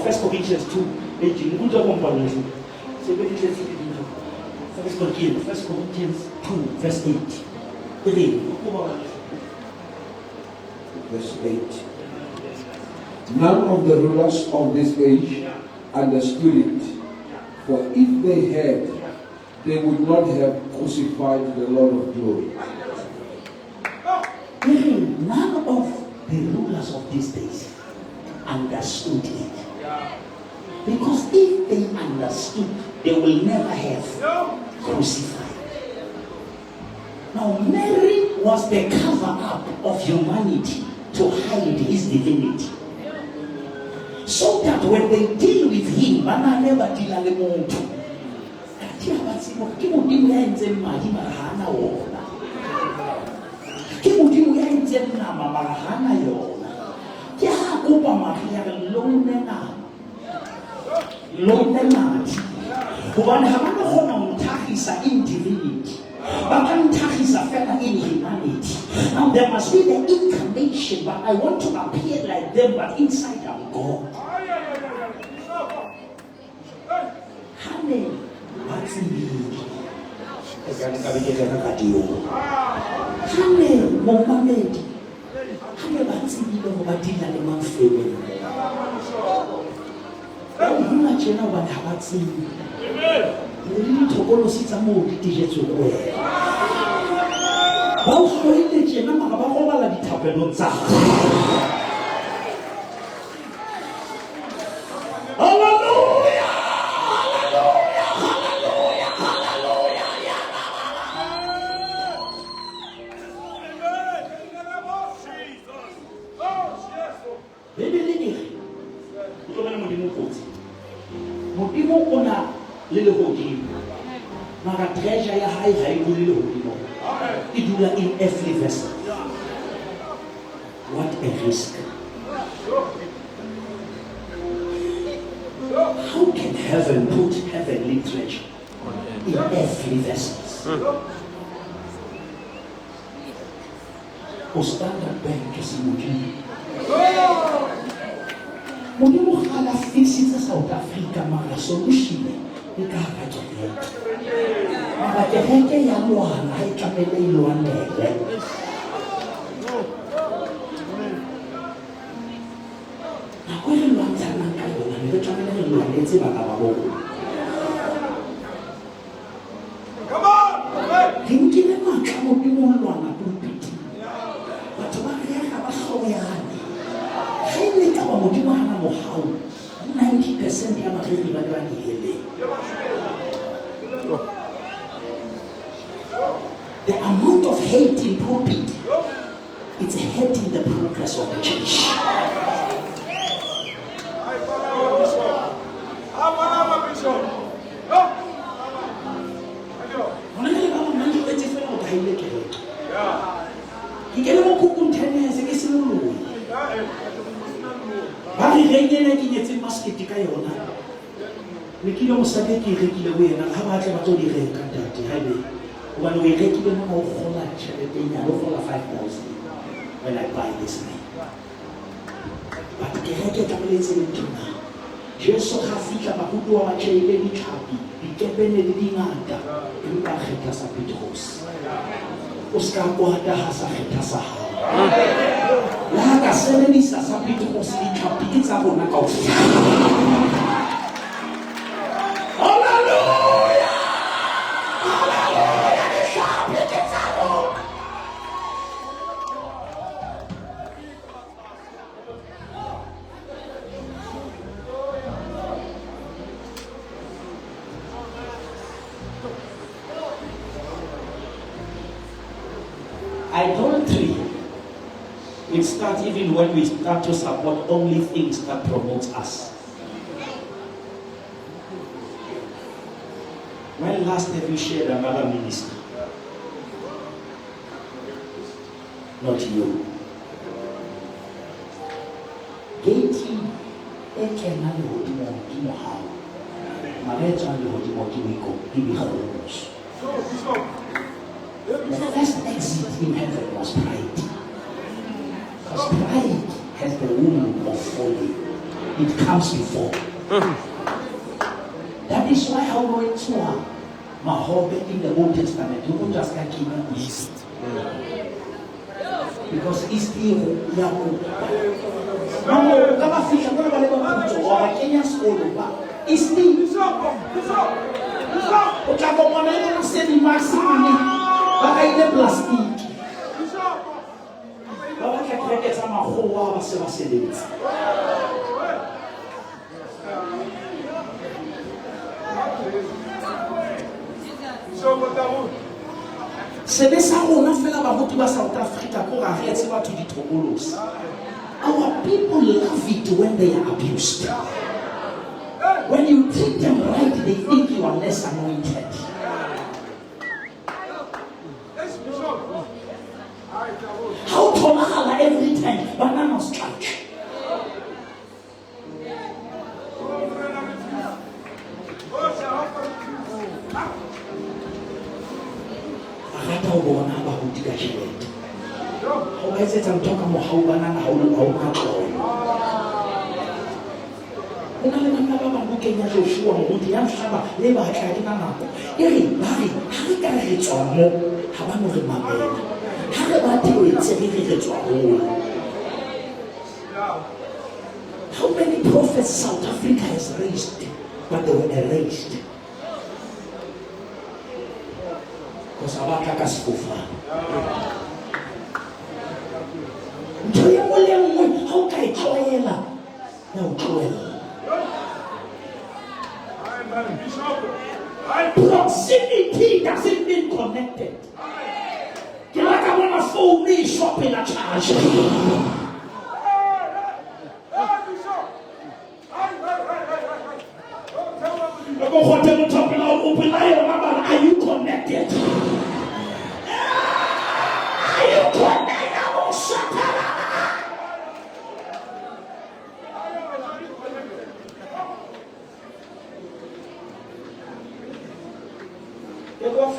Speaker 2: First Corinthians 2:18. First Corinthians 2, verse 8.
Speaker 4: Verse 8. None of the rulers of this age understood it, For if they had, they would not have crucified the Lord of glory.
Speaker 2: None of the rulers of these days understood it. Because if they understood, they will never have crucified. Now, Mary was the cover-up of humanity to hide his divinity. So that when they deal with him, they never deal with him. Now there must be the incarnation, but I want to appear like them, but inside I'm God. Honey, what's in you? Honey, Mohammed. Honey, what's in you? Mohammed, and the man family. Oh, you not know what what's in you. You need to go see some more details to wear. How are you doing? I'm not going to tell you that. Hallelujah! Hallelujah! Hallelujah! In every vessel. What a risk. How can heaven put heavenly treasure in every vessel? Standard Bank is Mujimu. Mujimu hala visita South Africa mara solution ni kaka Makaheke ya mwana haikamele iluandele. Na kwele luanzana kayo na nilikamele iluandele bakababogu. Come on! Hingine makamo bimuanwana kumpiti. Watubaki ya kabaso ya hadi. Hini kama mudimu hana mohau. 90% ya makini bagani hele. The amount of hate in pulpit, it's hating the progress of the church. When we get to the number of when I buy this thing. But the heck is in Tuna. Jesus Hafika Bahudu or Chile Chapi, the Kepene Dinanda, in Baheta Sapitos. Oscar Guada has a Hetasaha. Laga Selenisa Sapitos, the Chapi, Zabonako. Idolatry, it starts even when we start to support only things that promote us. When last have you shared another minister? Not you. Gati ekena le hodimo hodimo hao. Maretsa le hodimo hodimo gibi halos. The first exit in heaven was pride. Because pride has the womb of folly. It comes before. That is why how we saw Mahomet in the Old Testament, you don't just like him east. Because east here, Yahoo. Kama ficha, kama wale wa Kenya school, Is the
Speaker 3: Bishop.
Speaker 2: o tla bomana le mo se di maximum ba ka ile plastic ba ba ka kreke tsa magoa ba se ba sebetsa sebe sa rona fela ba go ba South Africa ko ga re tse batho dithokolos. Our people love it when they are abused. When you treat them right, they think you are less anointed. How to every time banana strike. Agata o bona ba go dika tšhelete. Go ba etsetsa ntho ka mogau banana ha o ka tlola. Una le bana ba bang kenya Joshua mo di ya hlaba le ba tla ke nako e re ba re ha re ka re tswa mo ha ba no re mamela ha re ba tlo itse re tswa ho. How many prophets South Africa has raised but they were erased because abaka ka sefofa ntho ya mo le nngwe ha o ka e tloela ya o tloela. Proximity doesn't mean connected. You're like I want to phone me shopping at charge. Are you connected? Are you connected?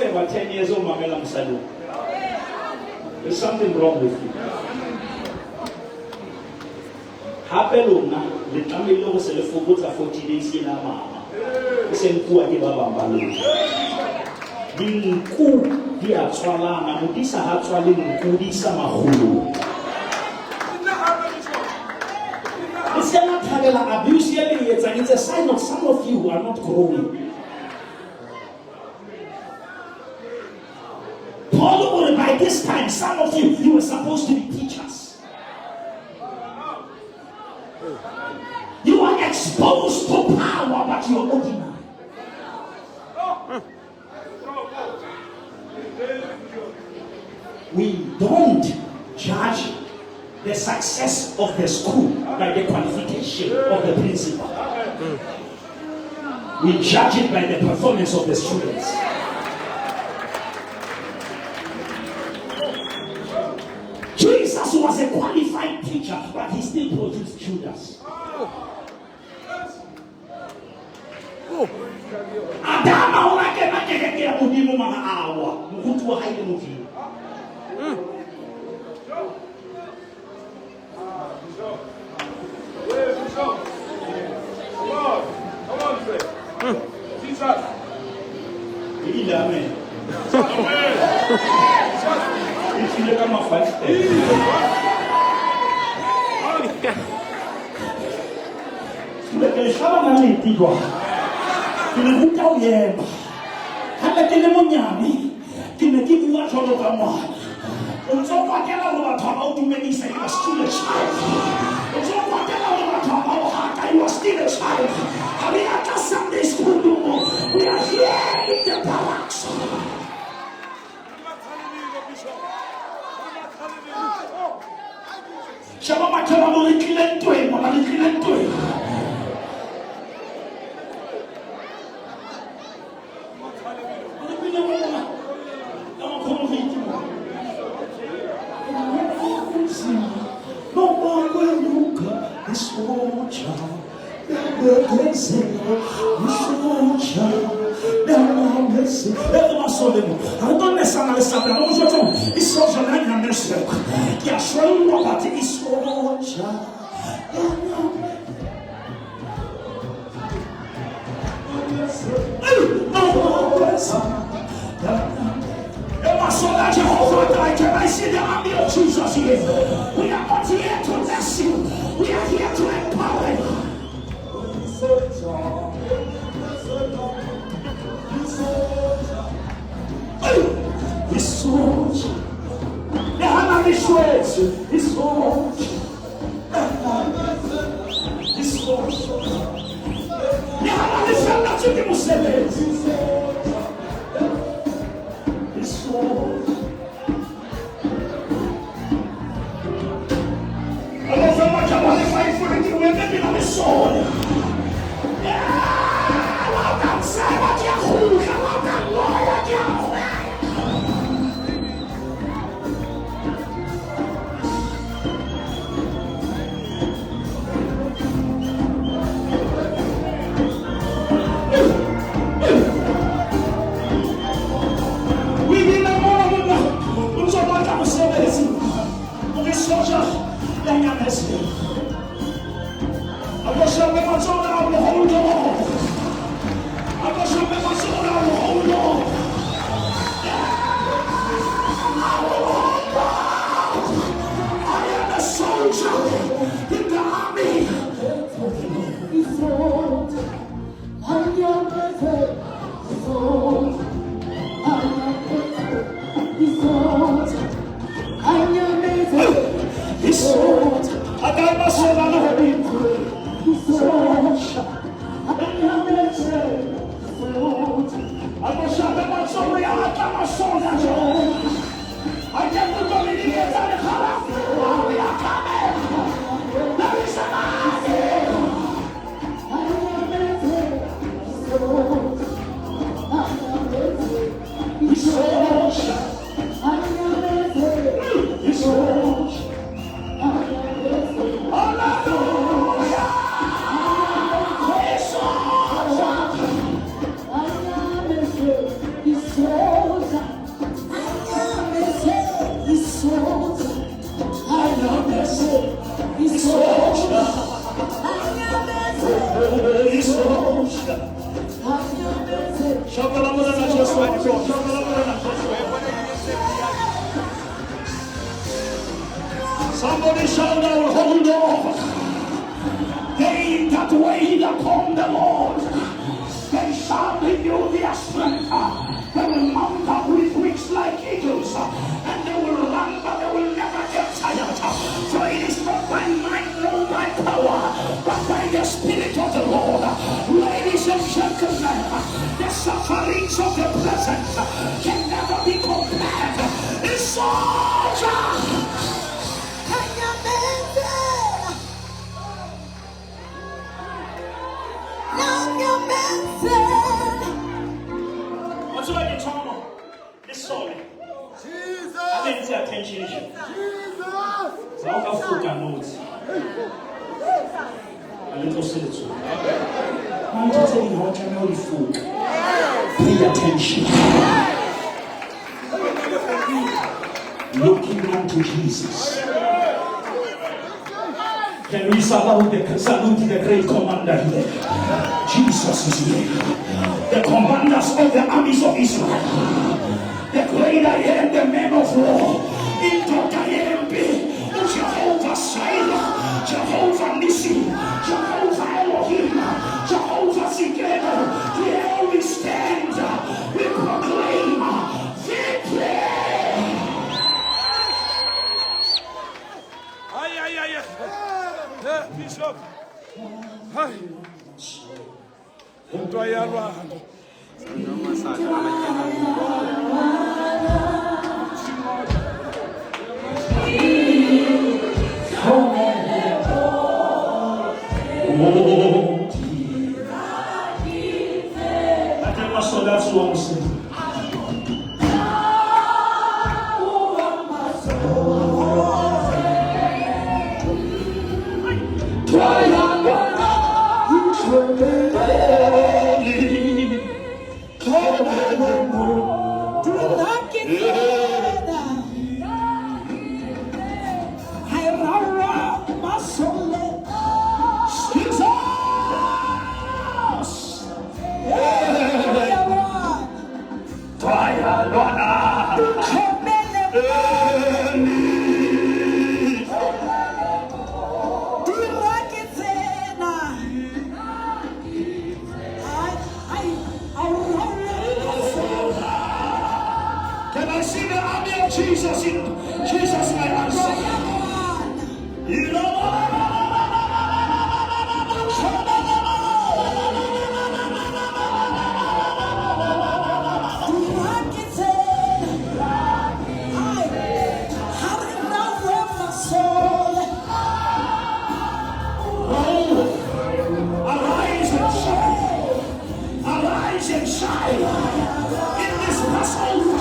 Speaker 2: For 10 years old, Mamela Musadu. There's something wrong with you. Hapelona, le tlamehile go se le fokotsa 40 days ena mama. O se nkuwa ke ba bang ba lona. Dinku di a tswalana, modisa ha tswale nku di sa magolo. It's not thabela abuse ye le etsa, it's a sign of some of you who are not growing. Paul, by this time, some of you were supposed to be teachers. You are exposed to power, but you are ordinary. We don't judge the success of the school by the qualification of the principal. We judge it by the performance of the students. Jesus was a qualified teacher, but he still produced Judas. Adama ora ke makeke ya modimo mga awa, mohutu wa haile modimo.
Speaker 3: Come on, say. Jesus.
Speaker 2: Amen. Il est comme un frère. Le chalama ni tigwa. Kile buta uyeba. Hata kile monyami. Kile kibu wa cholo kama. Unzoka kela wa tama utumenisa you are still a child. Unzoka kela wa tama hata you are still a child. Haliata Sunday school. We are here in the barracks. Shabama kama likilentwe, mwana likilentwe. I see the army of Jesus here. We are not here to bless you. We are here to empower you. Isoja. Yahana lishwezi. Isoja. Isoja. Yahana lishanda chiki musebenzi. Isoja. Alosema jamani faifu nikiweke bila misoja. Wakamsema kiahuka, wakamloya kiahuka. Somebody shout out, hold on. They that wait upon the Lord, they shall renew their strength. They will mount up with wings like eagles, and they will run, but they will never get tired. For it is not by might nor by power, but by the Spirit of the Lord. Ladies and gentlemen, the sufferings of the present can never be compared. It's soldier. What's about the trauma? This story. Jesus. I think it's the attention issue. Jesus. So I'll have food and notes. A little silly. I'm just telling you how to know the food. Pay attention. Looking unto Jesus. Can we salute the great commander here? Jesus is here. The commanders of the armies of Israel. The great I am, the men of war. Jehovah Shiloh, Jehovah Nissi, Jehovah Elohim, Jehovah Zikeno. Here we stand. We proclaim victory.
Speaker 3: Bishop. Hi. Ntoyalwa.
Speaker 2: That's what I'm saying. see the army of Jesus in Jesus' name. I see. Arise and shine in this vessel.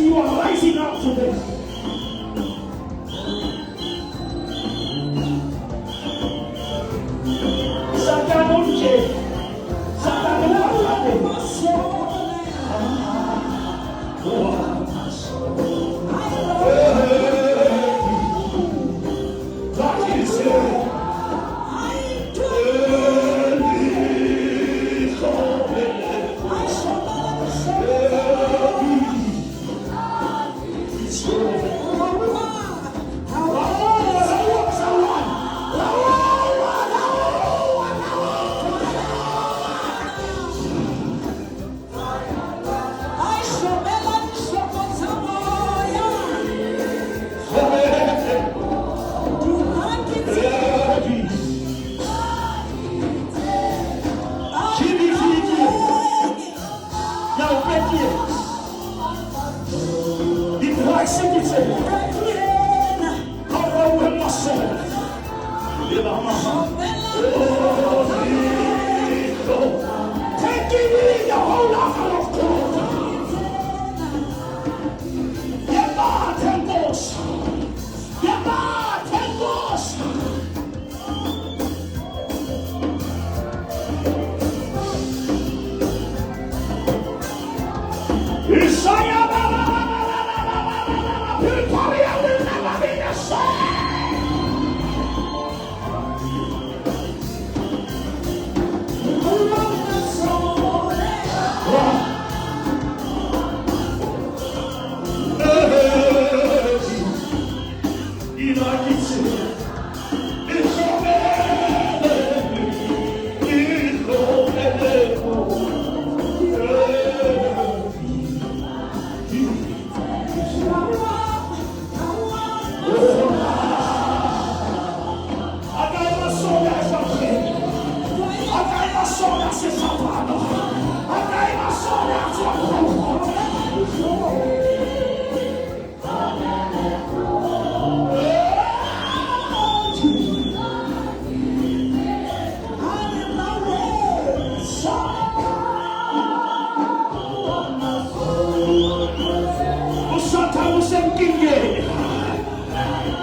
Speaker 2: You are rising up today.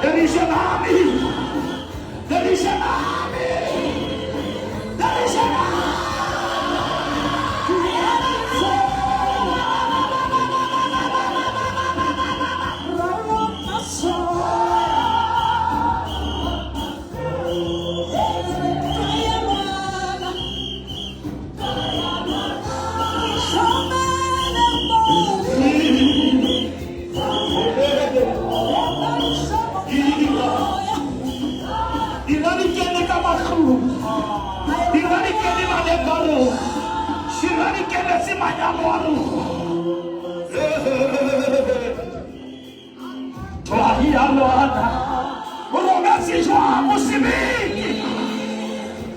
Speaker 2: There is an army. There is an army. There is an army.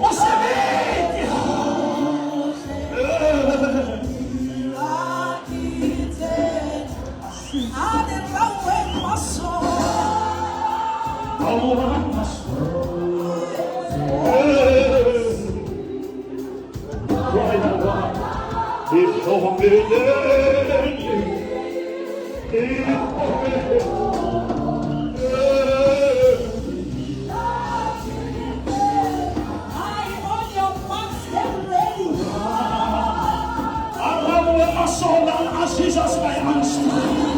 Speaker 2: Usimiki.
Speaker 1: Jesus, my answer.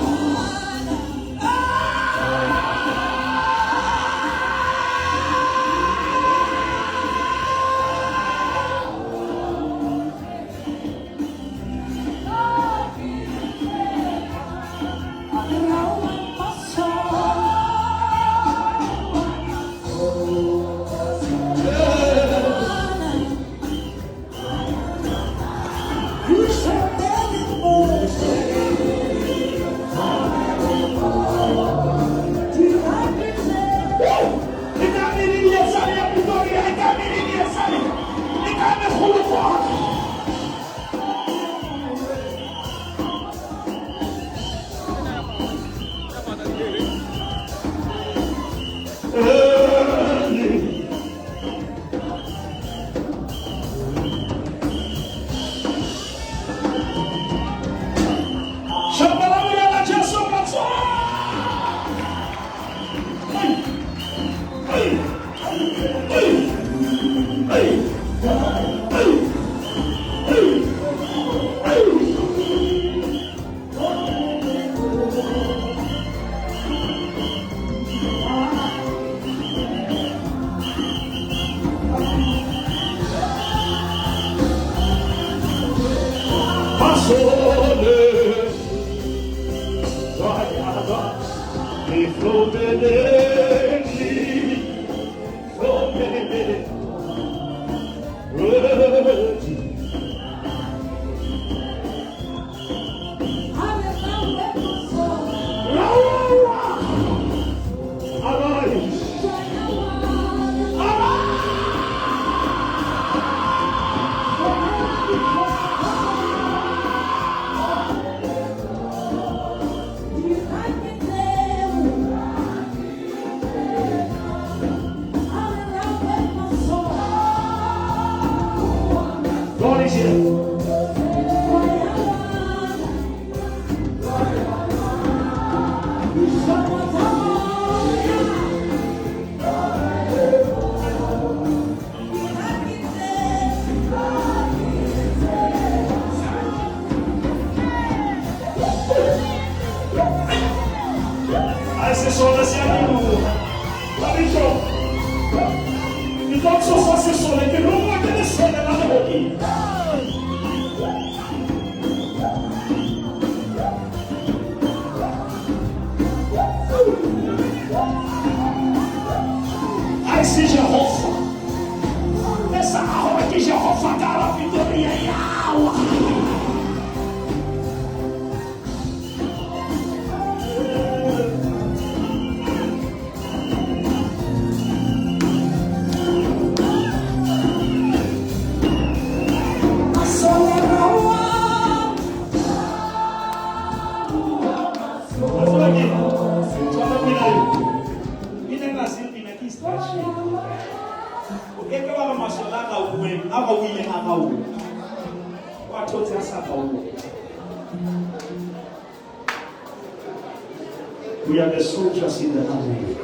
Speaker 1: We are the soldiers in the army.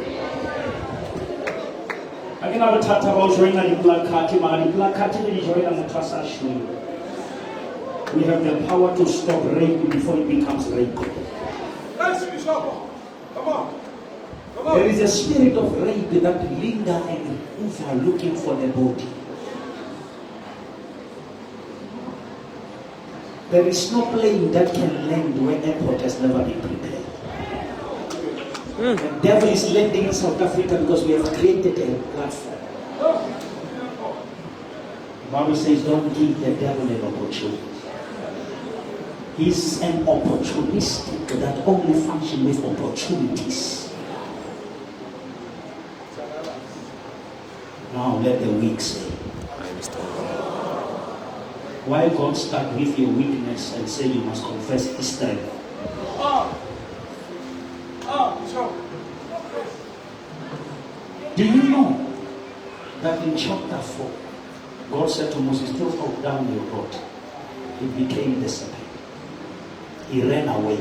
Speaker 1: I can have a tata about joining the black card, man. Black card, you join the Mutasa. We have the power to stop rape before it becomes rape.
Speaker 3: Come on.
Speaker 2: There is a spirit of rape that linger and hover looking for the body. There is no plane that can land where airport has never been prepared. The devil is landing in South Africa because we have created a platform. The Bible says, don't give the devil an opportunity. He's an opportunistic that only functions with opportunities. Now let the weak say. Why God start with your weakness and say you must confess His strength? Do you know that in chapter 4, God said to Moses, throw down your rod. It became the serpent. He ran away.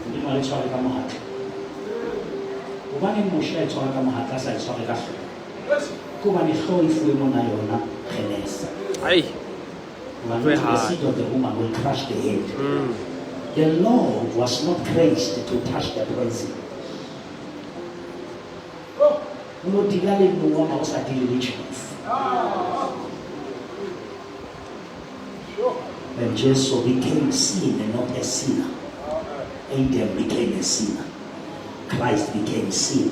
Speaker 2: Hindi mo rin ka mahat. Kung mo siya ka mahat, sa ka siya. Kung ifuwi mo na yun na khenes.
Speaker 3: Ay.
Speaker 2: The seed of the woman will crush the head. The law was not graced to touch the person. No dilale no one else at the religions. When Jesus became sin and not a sinner, Adam became a sinner. Christ became sin.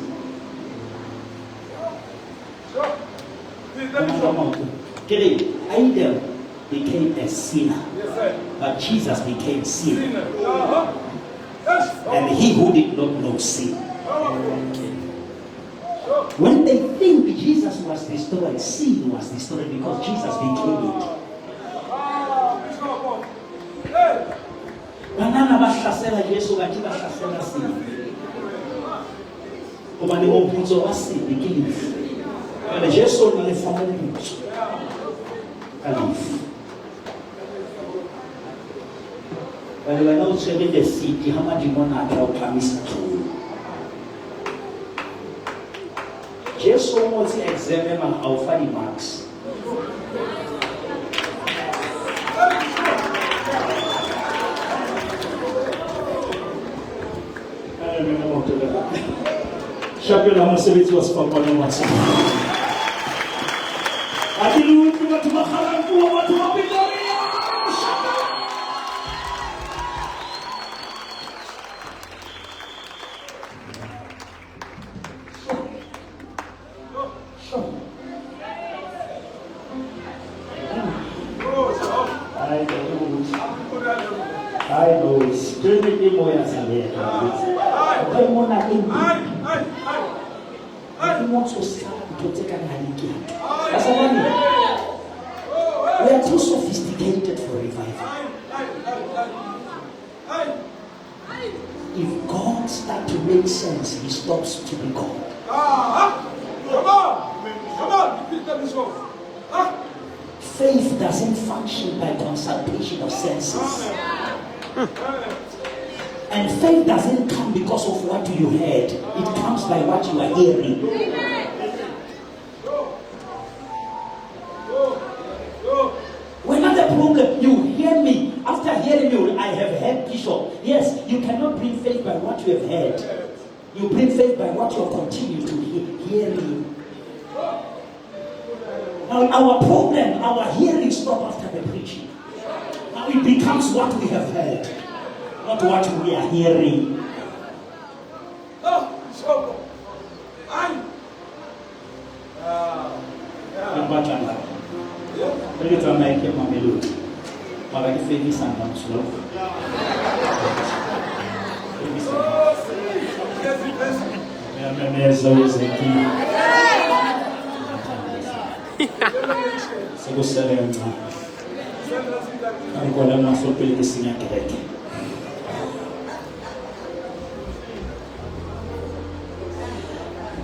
Speaker 2: Adam became a sinner, but Jesus became sin. And he who did not know sin. When they think Jesus was destroyed, sin was destroyed because Jesus became it. Banana bahlasela Yesu ngathi bahlasela sin. Kuba ni umbuzo wa sin ikilifu. Kana Yesu ni lefa umbuzo. Kalifu. Bali wanaosebenzisa siti hamadimona atawapamisa tu. Yesu mmoja examine aufani marks. Chapela mosebetsi wa sefapano wa tsela. Adilu ke batho ba kgalang puo batho ba Pretoria. I know it's pretty more as a man. He wants to start to take an idea. We are too sophisticated for revival. If God starts to make sense, he stops to be God. Come on. Faith doesn't function by consultation of senses. And faith doesn't come because of what you heard. It comes by what you are hearing. We're not the problem. You hear me. After hearing you, I have heard Bishop. Yes, you cannot bring faith by what you have heard. You bring faith by what you continue to hear. Now our problem, our hearing stops after the preaching. Now it becomes what we have heard. Not what we are hearing.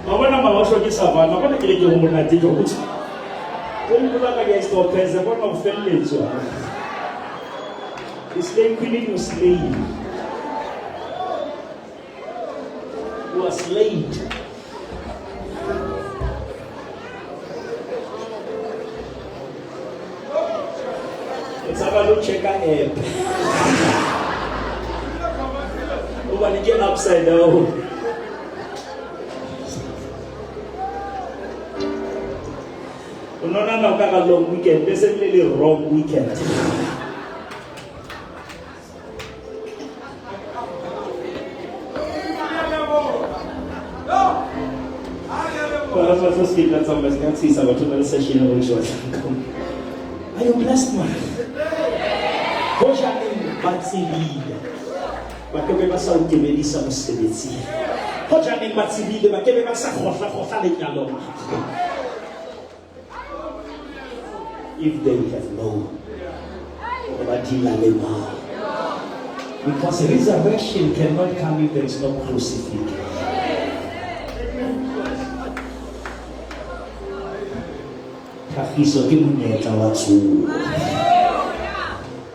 Speaker 2: Mabona mawasho ke savana mabona ke le ke ho monate ke botsa go mpula ka ke stop pesa bona go felletswa Islam killing was slave was late it's about to check out app over to get upside down. No, a long weekend. This is really wrong weekend. Are you blessed, man? If they have known, because resurrection cannot come if there is no crucifixion. Kafiso ke monyetla wa tsuo.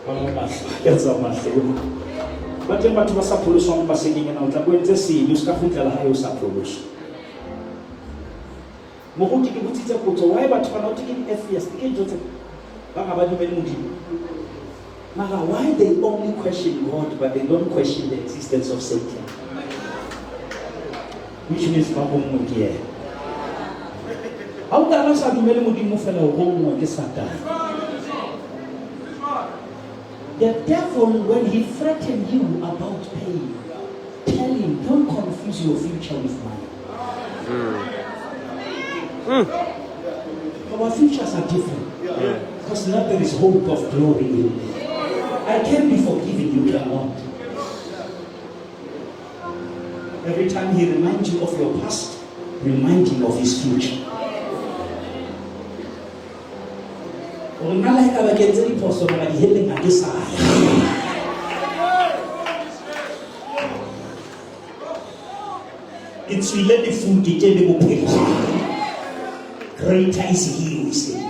Speaker 2: Ba ba ka tsa mahlelo. ba teng batho ba sa pholoswang pasekeng ena o tla bo entse sedi o se ka kgutlela hae o sa pholoswa. Moruti ke botsitse potso why batho bana o ke di-atheist ke ntho tse ba ga ba dumele Modimo. Mara why they only question God but they don't question the existence of Satan? Which means ba bongwe ke yena. Ha o ka ba sa dumele Modimo fela o bongwe ke Satan. The devil, when he threatened you about pain, tell him, don't confuse your future with mine. Our futures are different. Because now there is hope of glory in me. I can be forgiven, you cannot. Every time he reminds you of your past, remind him of his future. It's related food, greater is he who is in me.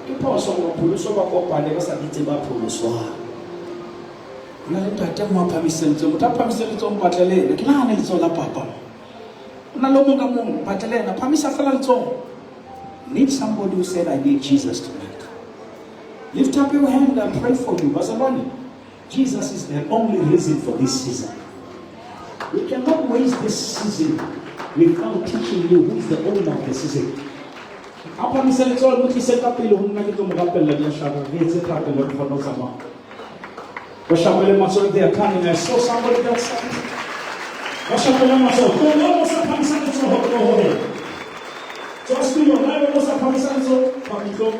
Speaker 2: Ke phoso go pholoso ba kopane ba sa ditse ba pholoswa. Nna le tate mo phamisentse mo ta phamisentse mo batlelele ke nahana le tsola papa. Nna lo mo ka mo batlelele phamisa fela le tso. Need somebody who said I need Jesus tonight. Lift up your hand and pray for you. Bazalwane, Jesus is the only reason for this season. We cannot waste this season without teaching you who is the owner of the season. Apa misalnya soal mungkin setup pilihan kita mengapel lagi syarah, dia setup pilihan kono sama. Bersama masuk dia kan ini so somebody that's bersama masuk. Kalau masa pamisan itu hohoh. Just do your life masa pamisan itu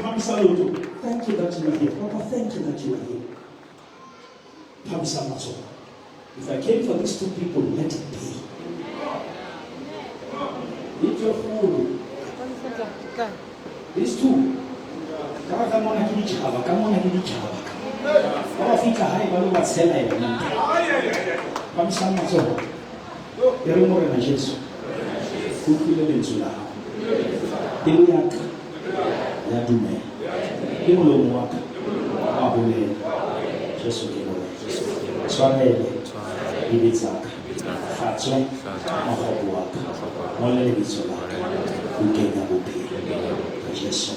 Speaker 2: pamisan itu. Thank you that you are here, Papa. Thank you that you are here. Pamisan masuk. If I came for these two people, let it be. Eat your food. These two. Kamu nak ini cakap, Kalau fika hai baru buat sela ya. Kami sama so. Dari umur na Yesus. Kukile benzula. Timuyak. Ya dume. Timulo muak. Abule. Yesus kilo. Swamele. Ibizak. Fatso. Mahobuak. Mole benzula. Ukenya bupi. Yesus.